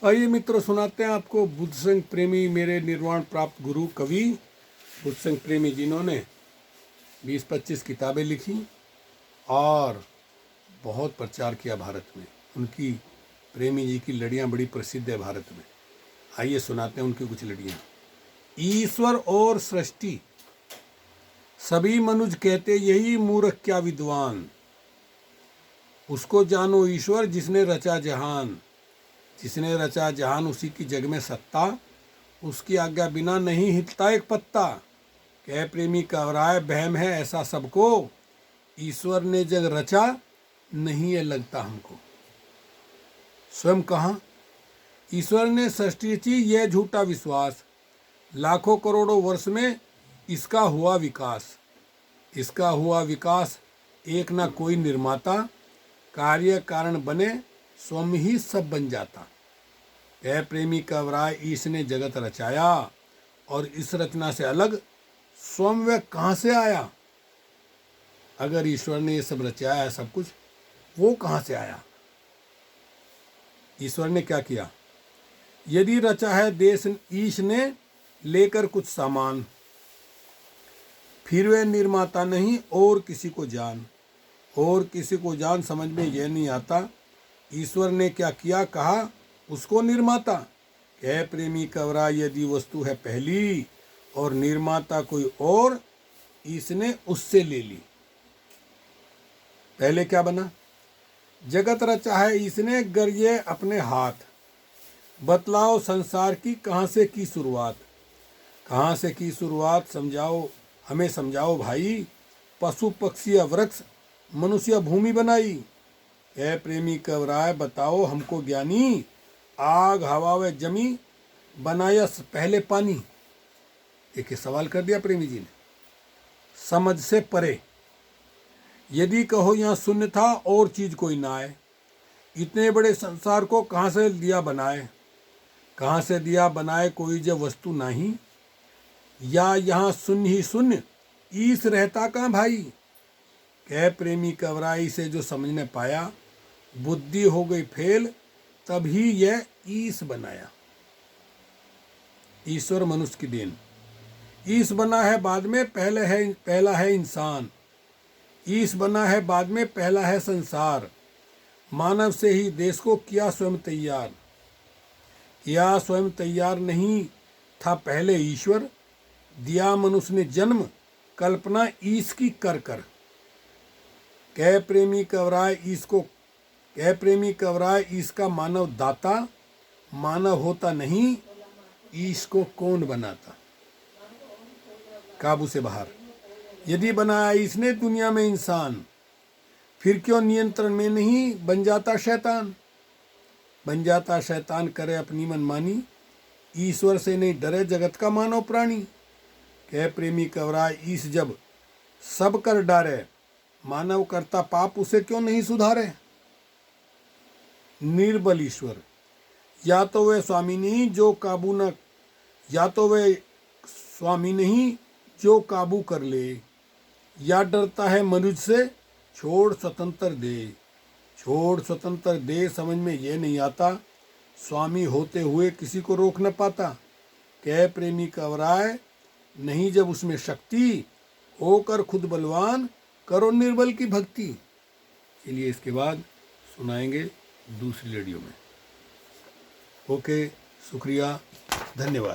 आइए मित्रों, सुनाते हैं आपको बुद्ध संघ प्रेमी, मेरे निर्वाण प्राप्त गुरु कवि बुद्ध संघ प्रेमी, जिन्होंने 20-25 किताबें लिखी और बहुत प्रचार किया भारत में। उनकी प्रेमी जी की लड़ियाँ बड़ी प्रसिद्ध है भारत में। आइए सुनाते हैं उनकी कुछ लड़ियाँ। ईश्वर और सृष्टि सभी मनुज कहते, यही मूर्ख क्या विद्वान। उसको जानो ईश्वर जिसने रचा जहान। जिसने रचा जहान उसी की जग में सत्ता। उसकी आज्ञा बिना नहीं हिलता एक पत्ता। कह प्रेमी कवराए बहम है ऐसा सबको। ईश्वर ने जग रचा नहीं है लगता हमको। स्वयं कहा ईश्वर ने सृष्टि रची, यह झूठा विश्वास। लाखों करोड़ों वर्ष में इसका हुआ विकास। इसका हुआ विकास एक ना कोई निर्माता। कार्य कारण बने स्वयं ही सब बन जाता। कह प्रेमी कवराय ईश ने जगत रचाया, और इस रचना से अलग स्वयं वह कहाँ से आया। अगर ईश्वर ने ये सब रचाया है सब कुछ, वो कहाँ से आया। ईश्वर ने क्या किया। यदि रचा है देश ईश ने लेकर कुछ सामान, फिर वह निर्माता नहीं और किसी को जान। और किसी को जान समझ में यह नहीं आता। ईश्वर ने क्या किया कहा उसको निर्माता। कह प्रेमी कवरा यदि वस्तु है पहली, और निर्माता कोई और, इसने उससे ले ली। पहले क्या बना। जगत रचा है इसने गरिए अपने हाथ। बतलाओ संसार की कहाँ से की शुरुआत। कहाँ से की शुरुआत समझाओ, हमें समझाओ भाई। पशु पक्षी वृक्ष मनुष्य भूमि बनाई। कह प्रेमी कवराय बताओ हमको ज्ञानी। आग हवा व जमी बनाया पहले पानी। एक सवाल कर दिया प्रेमी जी ने, समझ से परे। यदि कहो यहाँ शून्य था और चीज कोई ना आए। इतने बड़े संसार को कहाँ से दिया बनाए। कहाँ से दिया बनाए कोई जब वस्तु नहीं। या यहाँ शून्य ही शून्य, ईस रहता कहाँ भाई। कह प्रेमी कवराई से जो समझ ने पाया, बुद्धि हो गई फेल, तभी यह ईश बनाया। ईश्वर मनुष्य की देन। ईश बना है बाद में, पहला है इंसान। ईश बना है बाद में, पहला है संसार। मानव से ही देश को किया स्वयं तैयार। किया स्वयं तैयार नहीं था पहले ईश्वर। दिया मनुष्य ने जन्म कल्पना ईश की कर कर। कह प्रेमी कवराय ईश का मानव दाता। मानव होता नहीं ईश को कौन बनाता। काबू से बाहर। यदि बनाया इसने दुनिया में इंसान, फिर क्यों नियंत्रण में नहीं बन जाता शैतान। बन जाता शैतान करे अपनी मनमानी। ईश्वर से नहीं डरे जगत का मानव प्राणी। कह प्रेमी कवराय ईश जब सब कर डारे, मानव करता पाप उसे क्यों नहीं सुधारे। निर्बल ईश्वर। या तो वह स्वामी नहीं जो काबू न, या तो वह स्वामी नहीं जो काबू कर ले। या डरता है मनुष्य से छोड़ स्वतंत्र दे। छोड़ स्वतंत्र दे समझ में ये नहीं आता। स्वामी होते हुए किसी को रोक न पाता। कह प्रेमी कवराय नहीं जब उसमें शक्ति, होकर खुद बलवान करो निर्बल की भक्ति। चलिए इसके बाद सुनाएंगे दूसरी लड़ियों में। ओके, शुक्रिया, धन्यवाद।